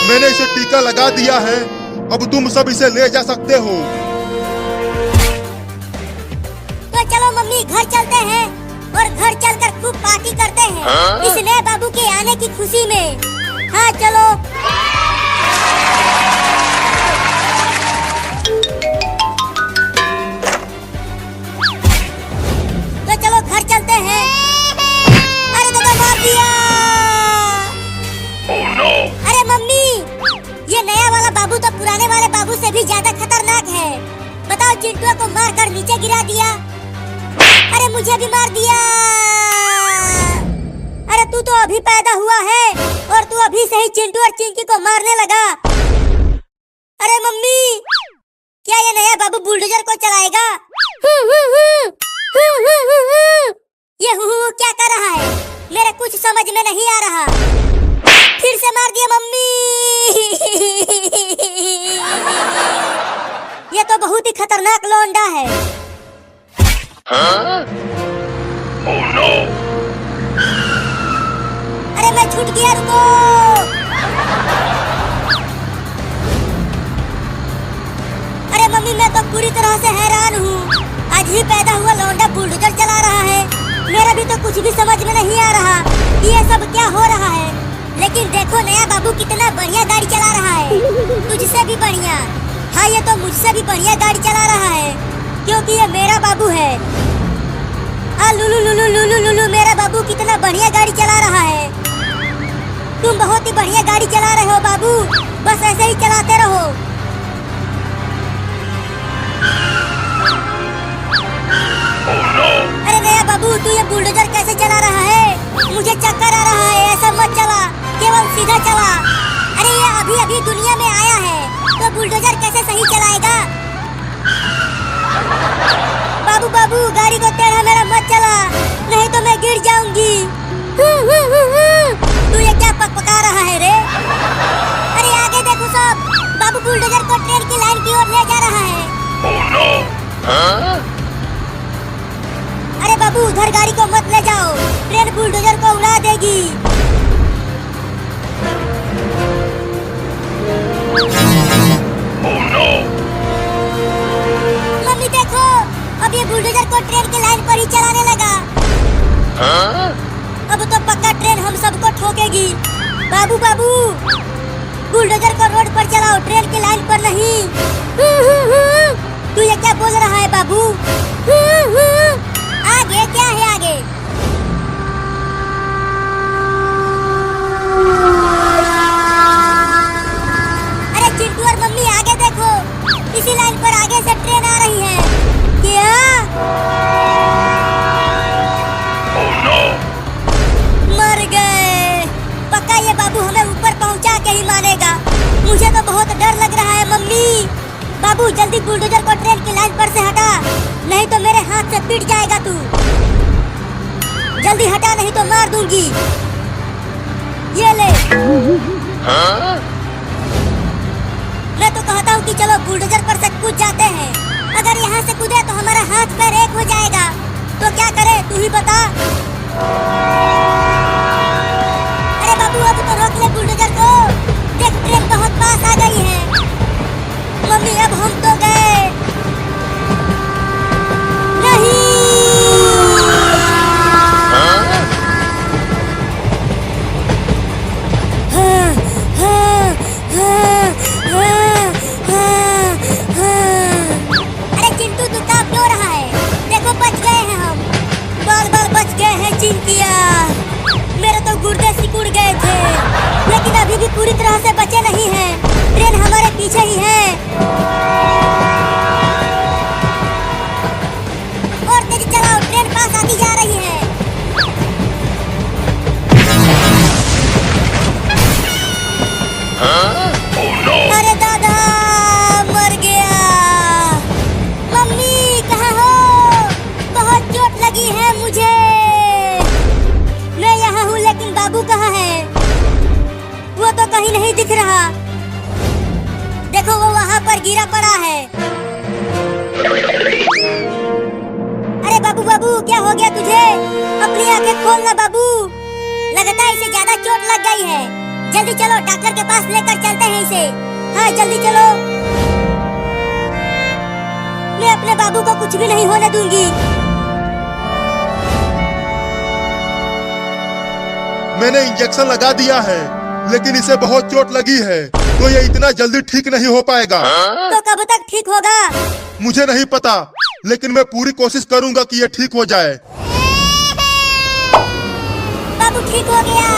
मैंने इसे टीका लगा दिया है। अब तुम सब इसे ले जा सकते हो। तो चलो मम्मी घर चलते हैं और घर चलकर खूब पार्टी करते हैं इस नए बाबू के आने की खुशी में। हाँ चलो। तो चलो घर चलते हैं। अरे दादा मार दिया। Oh no! अरे मम्मी, ये नया वाला बाबू तो पुराने वाले बाबू से भी ज्यादा खतरनाक है। बताओ, चिंटुआ को मारकर नीचे गिरा दिया। अरे मुझे भी मार दिया। अरे तू तो अभी पैदा हुआ है और तू अभी से ही चिंटू और चिंकी को मारने लगा। अरे मम्मी, क्या ये नया बाबू बुलडोजर को चलाएगा? ये क्या कर रहा है? मेरे कुछ समझ में नहीं आ रहा। फिर से मार दिया मम्मी। ये तो बहुत ही खतरनाक लौंडा है। Huh? Oh no! अरे मैं छूट गया, रुको। अरे मम्मी, मैं तो पूरी तरह से हैरान हूँ। आज ही पैदा हुआ लौंडा बुलडोजर चला रहा है। मेरा भी तो कुछ भी समझ में नहीं आ रहा कि ये सब क्या हो रहा है। लेकिन देखो, नया बाबू कितना बढ़िया गाड़ी चला रहा है, तुझसे भी बढ़िया। हाँ, ये तो मुझसे भी बढ़िया गाड़ी चला रहा है, क्योंकि ये मेरा बाबू है। लुलु लुलु लुलु लुलु, मेरा बाबू कितना बढ़िया गाड़ी चला रहा है। तुम बहुत ही बढ़िया गाड़ी चला रहे हो बाबू, बस ऐसे ही चलाते रहो। Oh no! अरे नया बाबू, तू ये बुलडोजर कैसे चला रहा है? मुझे चक्कर आ रहा है। ऐसा मत चला, केवल सीधा चला। अरे ये अभी अभी दुनिया में आया है, तो बुलडोजर कैसे सही चलाएगा? बाबू बाबू, गाड़ी को टेढ़ा मेरा मत चला, नहीं तो मैं गिर जाऊंगी। तू ये क्या पकपका रहा है रे? अरे आगे देखो सब, बाबू बुलडोजर को ट्रेन की लाइन की ओर ले जा रहा है। Oh no! Huh? अरे बाबू, उधर गाड़ी को मत ले जाओ, ट्रेन बुलडोजर को उड़ा देगी। Oh no! मम्मी देखो, अब ये बुलडोजर को ट्रेन की लाइन पर ही चलाने लगा। Huh? अब तो पक्का ट्रेन हम सबको ठोकेगी। बाबू बाबू, बुलडोजर को रोड पर चलाओ, ट्रेन की लाइन पर नहीं। तू ये क्या बोल रहा है बाबू? आगे क्या है आगे? अरे चिंटू और मम्मी आगे देखो, इसी लाइन पर आगे से ट्रेन आ रही है। क्या? Oh no! मर गए। पक्का ये बाबू हमें ऊपर पहुंचा के ही मानेगा। मुझे तो बहुत डर लग रहा है मम्मी। बाबू जल्दी बुलडोजर को ट्रेन की लाइन पर से हटा, नहीं तो मेरे हाथ से पिट जाएगा तू। जल्दी हटा, नहीं तो मार दूंगी। ये ले। Huh? मैं तो कहता हूँ कि चलो बुलडोजर पर से कूद जाते हैं। अगर यहाँ से कूदे तो हमारा हाथ पैर एक हो जाएगा। तो क्या करें, तू ही बता। अरे बाबू, अब तो रोक ले बुलडोजर को। देख, ट्रेन बहुत पास आ गई है। मम्मी, अब हम तो गए। नहीं। Huh? हाँ, हाँ, हाँ, हाँ, हाँ, हाँ। अरे चिंटू, तू कांप क्यों रहा है? देखो, बच गए हैं हम। बाल बाल बच गए हैं चिंकिया। मेरे तो गुर्दे सिकुड़ गए थे, लेकिन अभी भी पूरी तरह से बचे नहीं हैं। ट्रेन हमारे पीछे ही है। और तेज चलाओ, ट्रेन पास आती जा रही है। Huh? Oh no! अरे दादा, मर गया। मम्मी कहाँ हो? बहुत चोट लगी है मुझे। मैं यहाँ हूँ, लेकिन बाबू कहाँ है? वो तो कहीं नहीं दिख रहा। देखो, वो वहाँ पर गिरा पड़ा है। अरे बाबू बाबू, क्या हो गया तुझे? अपनी आंखें खोलना बाबू। लगता है इसे ज्यादा चोट लग गई है। जल्दी चलो, डॉक्टर के पास लेकर चलते हैं इसे। हाँ जल्दी चलो। मैं अपने बाबू को कुछ भी नहीं होने दूंगी। मैंने इंजेक्शन लगा दिया है, लेकिन इसे बहुत चोट लगी है, तो ये इतना जल्दी ठीक नहीं हो पाएगा। तो कब तक ठीक होगा? मुझे नहीं पता, लेकिन मैं पूरी कोशिश करूंगा कि ये ठीक हो जाए। बाबू ठीक हो गया।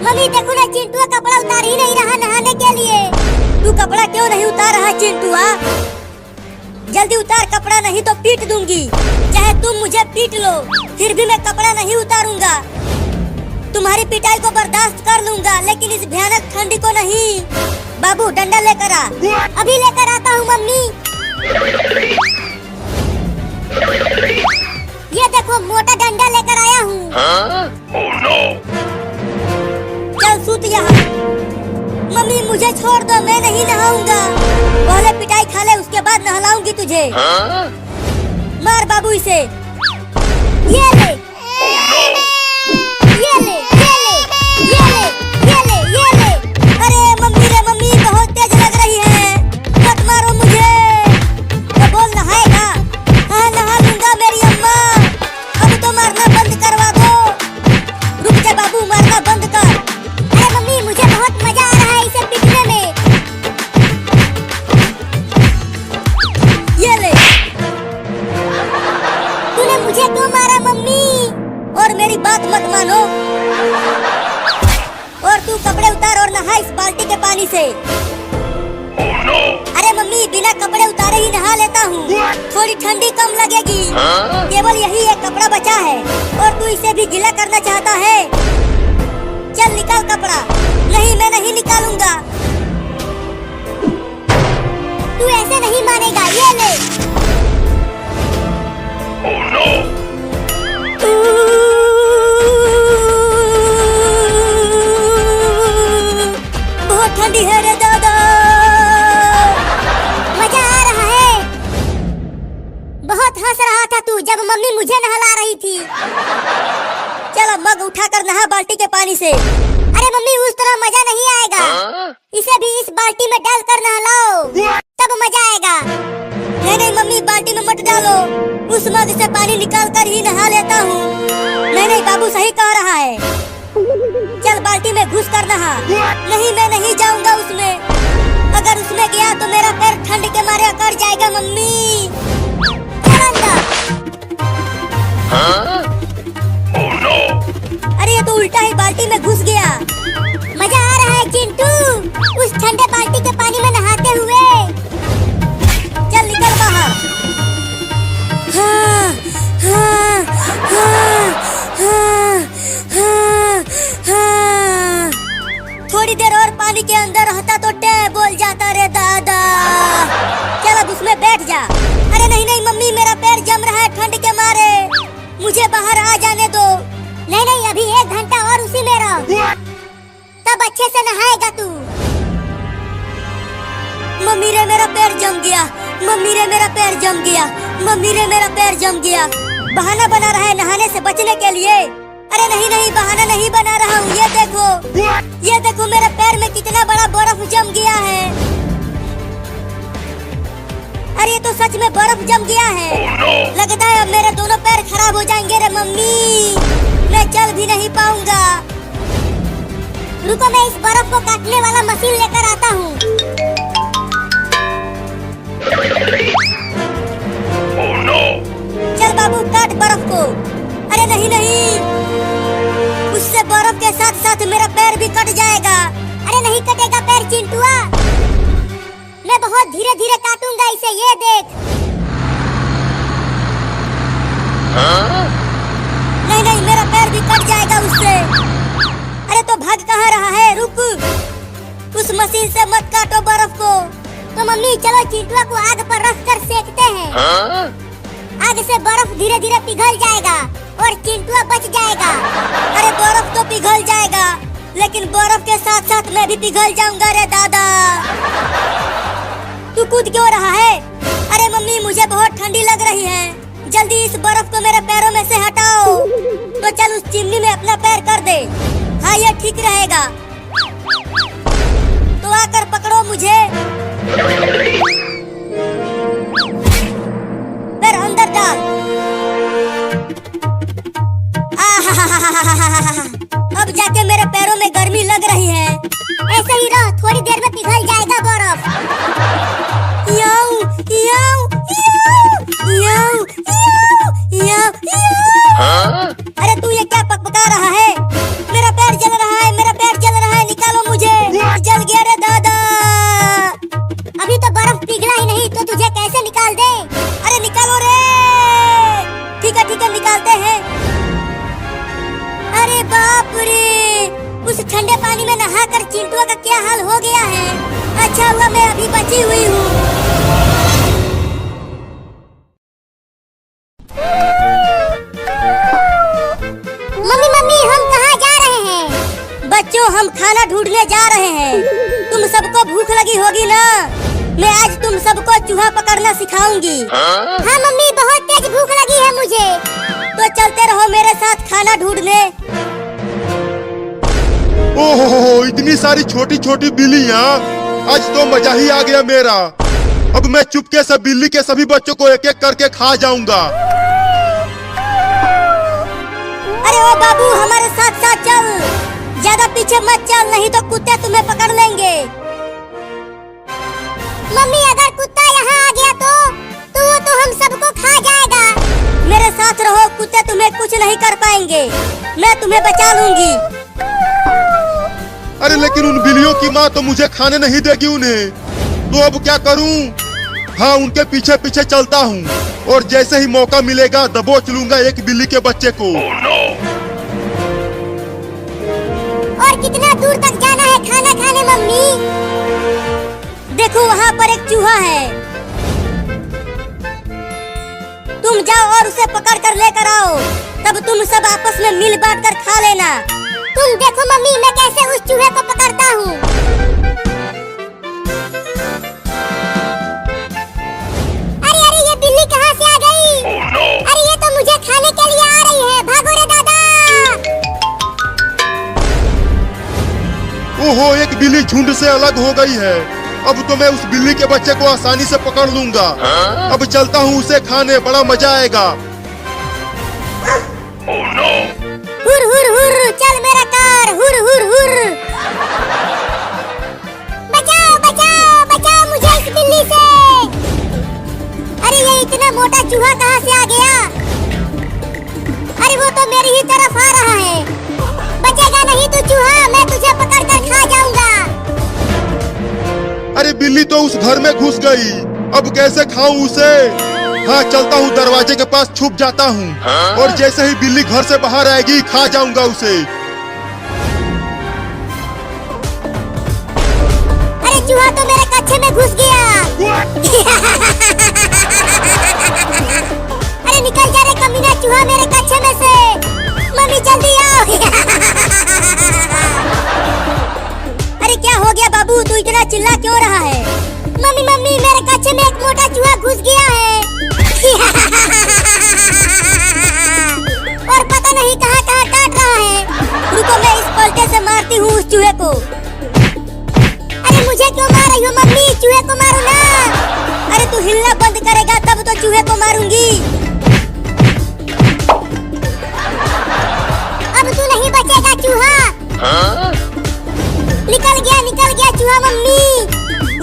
मम्मी देखो ना, चिंटुआ कपड़ा उतार ही नहीं रहा नहाने के लिए। तू कपड़ा क्यों नहीं उतार रहा चिंटुआ? जल्दी उतार कपड़ा, नहीं तो पीट दूंगी। चाहे तुम मुझे पीट लो, फिर भी मैं कपड़ा नहीं उतारूंगा। तुम्हारी पिटाई को बर्दाश्त कर लूंगा, लेकिन इस भयानक ठंडी को नहीं। बाबू डंडा लेकर आ। अभी लेकर आता हूँ मम्मी। ये देखो मोटा डंडा लेकर आया हूँ। Oh no! चल सूत यहाँ। मम्मी मुझे छोड़ दो, मैं नहीं नहाऊंगा। पहले पिटाई खा ले, उसके बाद नहलाऊंगी तुझे। मार बाबू इसे। ये ले, ये ले, ये ले, ये ले, ये ले, ये ले। अरे मम्मी रे मम्मी, बहुत तेज लग रही है। मत मारो मुझे। तो बोल नहाएगा? हाँ नहा लूंगा मेरी अम्मा। अब तो मारना बंद करवा दो। रुक जा बाबू, मारना बंद कर। अरे मम्मी मुझे बहुत मजा आ रहा है इसे पीटने में। ये ले। तूने मुझे क्यों मारा मम्मी? और मेरी बात मत मानो। और तू कपड़े उतार और नहा इस बाल्टी के पानी से। Oh no! अरे मम्मी बिना कपड़े उतारे ही नहा लेता हूँ, थोड़ी ठंडी कम लगेगी। केवल यही एक कपड़ा बचा है, और तू इसे भी गीला करना चाहता है? चल निकाल कपड़ा। नहीं मैं नहीं निकालूंगा। तू ऐसे नहीं मानेगा। ये ले। Oh no! बहुत ठंडी है रे दादा। मजा आ रहा है। बहुत हंस रहा था तू जब मम्मी मुझे नहला रही थी। चलो मग उठाकर नहा बाल्टी के पानी से। अरे मम्मी उस तरह मजा नहीं आएगा। इसे भी इस बाल्टी में डालकर नहलाओ, तब मजा आएगा। नहीं नहीं मम्मी, बाल्टी में मत डालो। उस मग से पानी निकाल कर ही नहा लेता हूँ। नहीं नहीं बाबू सही कह रहा है। चल बाल्टी में घुस कर नहा। नहीं मैं नहीं जाऊंगा उसमें। अगर उसमें गया तो मेरा पैर ठंड के मारे अकड़ जाएगा मम्मी। चल अंदर। Oh no! अरे ये तो उल्टा ही बाल्टी में घुस गया। मजा आ रहा है चिंटू उस ठंडे बाल्टी के पानी में नहाते हुए। चल निकल बाहर। हाँ, हाँ, हाँ, हाँ, हाँ, हाँ। थोड़ी देर और पानी के अंदर रहता तो टे बोल जाता रे दादा। चल अब उसमें बैठ जा। अरे नहीं नहीं मम्मी, मेरा पैर जम रहा है ठंड के मारे। मुझे बाहर आ जाने दो। नहीं नहीं अभी 1 घंटा और उसी में रहो, तब अच्छे से नहाएगा तू। मम्मी रे मेरा पैर जम गया। मम्मी रे मेरा पैर जम गया। मम्मी रे मेरा पैर जम गया। बहाना बना रहा है नहाने से बचने के लिए। अरे नहीं नहीं बहाना नहीं बना रहा हूँ। ये देखो मेरे पैर में कितना बड़ा बर्फ जम गया है। अरे ये तो सच में बर्फ जम गया है। लगता है अब मेरे दोनों पैर खराब हो जाएंगे रे मम्मी। मैं चल भी नहीं पाऊंगा। रुको मैं इस बर्फ को काटने वाला मशीन लेकर आता हूँ। Oh no! चल बाबू काट बर्फ को। अरे नहीं नहीं, उससे बर्फ के साथ साथ मेरा पैर भी कट जाएगा। अरे नहीं कटेगा पैर चिंटुआ, मैं बहुत धीरे धीरे काटूंगा इसे। ये देख। नहीं नहीं मेरा पैर भी कट जाएगा उससे। अरे तो भाग कहाँ रहा है? रुक, उस मशीन से मत काटो बर्फ को। तो मम्मी चलो चिंटुआ को आग पर रख कर सेकते हैं। आग से बर्फ धीरे धीरे पिघल जाएगा और चिंटुआ बच जाएगा। अरे बर्फ तो पिघल जाएगा, लेकिन बर्फ के साथ साथ मैं भी पिघल जाऊंगा रे दादा। तू कूद क्यों रहा है? अरे मम्मी मुझे बहुत ठंडी लग रही है, जल्दी इस बर्फ को मेरे पैरों में से हटाओ। तो चल उस चिमनी में अपना पैर कर दे। हाँ ये ठीक रहेगा। तो आकर पकड़ो मुझे। पैर अंदर डाल। अब जाके मेरे पैरों में गर्मी लग रही है। ऐसे ही रहो, थोड़ी देर में पिघल जाएगा बर्फ। याऊ, याऊ, याऊ, याऊ, याऊ, याऊ। अरे तू ये क्या पकपका रहा है? मेरा पैर जल रहा है, मेरा पैर जल रहा है, निकालो मुझे। जल गया रे दादा। अभी तो बर्फ पिघला ही नहीं तो तुझे कैसे निकाल दे? अरे निकालो रे। ठीक है निकालते हैं। अरे बाप रे, उस ठंडे पानी में नहाकर चिंटुआ का क्या हाल हो गया है। अच्छा हुआ मैं अभी बची हुई हूँ। मम्मी मम्मी हम कहाँ जा रहे हैं? बच्चों हम खाना ढूंढने जा रहे हैं। तुम सबको भूख लगी होगी ना? मैं आज तुम सबको चूहा पकड़ना सिखाऊंगी। हाँ मम्मी बहुत तेज भूख लगी है मुझे। तो चलते रहो मेरे साथ खाना ढूंढने। ओहो इतनी सारी छोटी छोटी बिल्लियाँ, आज तो मजा ही आ गया मेरा। अब मैं चुपके से बिल्ली के सभी बच्चों को एक एक करके खा जाऊंगा। अरे ओ बाबू हमारे साथ साथ चल, ज्यादा पीछे मत चल नहीं तो कुत्ते तुम्हें पकड़ लेंगे। मम्मी अगर कुत्ता यहाँ आ गया तो वो तो हम सबको खा जाएगा। मेरे साथ रहो, कुत्ते तुम्हें कुछ नहीं कर पाएंगे। मैं तुम्हें बचा लूंगी। अरे लेकिन उन बिल्लियों की माँ तो मुझे खाने नहीं देगी उन्हें, तो अब क्या करूं? हाँ उनके पीछे पीछे चलता हूँ और जैसे ही मौका मिलेगा दबोच लूंगा एक बिल्ली के बच्चे को। Oh no! और कितना दूर तक जाना है खाना खाने मम्मी? देखो वहाँ पर एक चूहा है। तुम जाओ और उसे पकड़ कर लेकर आओ, तब तुम सब आपस में मिल बांट कर खा लेना। तुम देखो मम्मी मैं कैसे उस चूहे को पकड़ता हूँ। अरे अरे ये बिल्ली कहाँ से आ गई? Oh no! अरे ये तो मुझे खाने के लिए आ रही है। भागो रे दादा। ओहो एक बिल्ली झुंड से अलग हो गई है। अब तो मैं उस बिल्ली के बच्चे को आसानी से पकड़ लूंगा। अब चलता हूँ उसे खाने, बड़ा मजा आएगा। Oh no! हुर हुर हुर चल मेरा कार, हुर हुर हुर। बचाओ बचाओ बचाओ मुझे इस बिल्ली से। अरे ये इतना मोटा चूहा कहाँ से आ गया? अरे वो तो मेरी ही तरफ आ रहा है। बचेगा नहीं तू चूहा, मैं तुझे पकड़ कर खा जाऊंगा। अरे बिल्ली तो उस घर में घुस गई, अब कैसे खाऊं उसे? हाँ चलता हूँ दरवाजे के पास छुप जाता हूँ और जैसे ही बिल्ली घर से बाहर आएगी खा जाऊंगा उसे। अरे चूहा तो मेरे कच्छे में घुस गया। अरे निकल जा रे कमीना चूहा मेरे कच्छे में से। मम्मी जल्दी आओ। अरे क्या हो गया बाबू, तू इतना चिल्ला क्यों रहा है? मम्मी मम्मी मेरे कच्छे में एक मोटा चूहा घुस गया है। और पता नहीं कहाँ कहाँ काट रहा है। रुको मैं इस पलटे से मारती हूँ उस चूहे को। अरे मुझे क्यों मार रही हो मम्मी? चूहे को मारो ना। अरे तू हिलना बंद करेगा तब तो चूहे को मारूंगी। अब तू नहीं बचेगा चूहा। निकल गया चूहा मम्मी।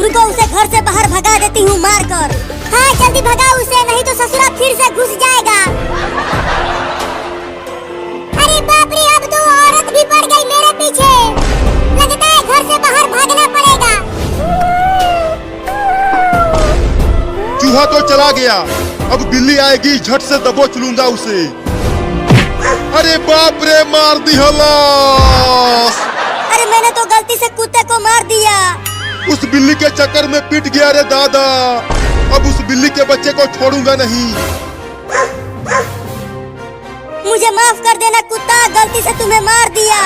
रुको उसे घर से बाहर भगा देती हूँ मार कर। हाँ जल्दी भगाओ उसे, नहीं तो ससुरा फिर से घुस जाएगा। अरे बाप रे अब तो औरत भी पड़ गई मेरे पीछे। लगता है घर से बाहर भागना पड़ेगा। चूहा तो चला गया, अब बिल्ली आएगी झट से दबोच लूंगा उसे। अरे बाप रे मार दी हलास। अरे मैंने तो गलती से कुत्ते को मार दिया। उस बिल्ली के चक्कर में पिट गया रे दादा। अब उस बिल्ली के बच्चे को छोड़ूंगा नहीं। मुझे माफ कर देना कुत्ता, गलती से तुम्हें मार दिया।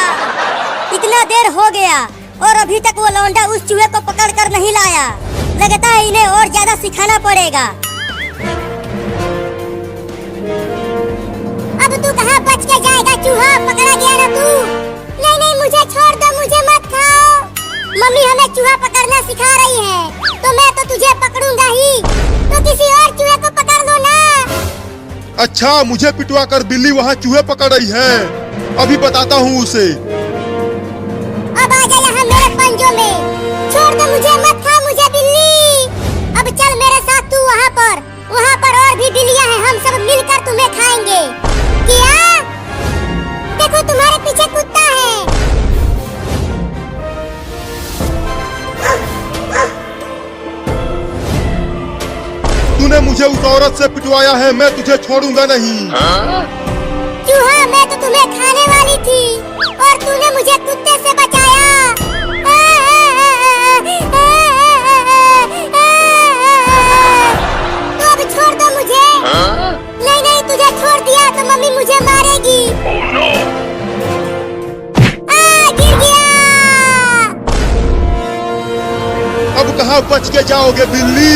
इतना देर हो गया और अभी तक वो लौंडा उस चूहे को पकड़ कर नहीं लाया। लगता है इन्हें और ज्यादा सिखाना पड़ेगा। चूहा पकड़ा गया ना तू। नहीं नहीं मुझे छोड़ दो, मुझे मत खाओ। मम्मी हमें चूहा पकड़ना सिखा रही है, तो मैं तो तुझे पकड़ूंगा ही, तो किसी और चूहे को पकड़ लो ना। अच्छा, मुझे पिटवा कर बिल्ली वहाँ चूहे पकड़ रही है, अभी बताता हूँ उसे। अब आ जा यहाँ मेरे पंजों में, छोड़ दो मुझे, मत खा मुझे बिल्ली। अब चल मेरे साथ तू वहाँ पर और भी बिल्लियाँ हैं, हम सब मिलकर तुम्हें खाएंगे। क्या? देखो तुम्हारे पीछे कुत्ता है। तूने मुझे उस औरत से पिटवाया है, मैं तुझे छोड़ूंगा नहीं। चूहा, मैं तो तुम्हें खाने वाली थी और तूने मुझे कुत्ते से बचाया। तो अब छोड़ दो मुझे। नहीं नहीं, तुझे छोड़ दिया तो मम्मी मुझे मारेगी। Oh no! गिर गया। अब कहाँ बच के जाओगे बिल्ली?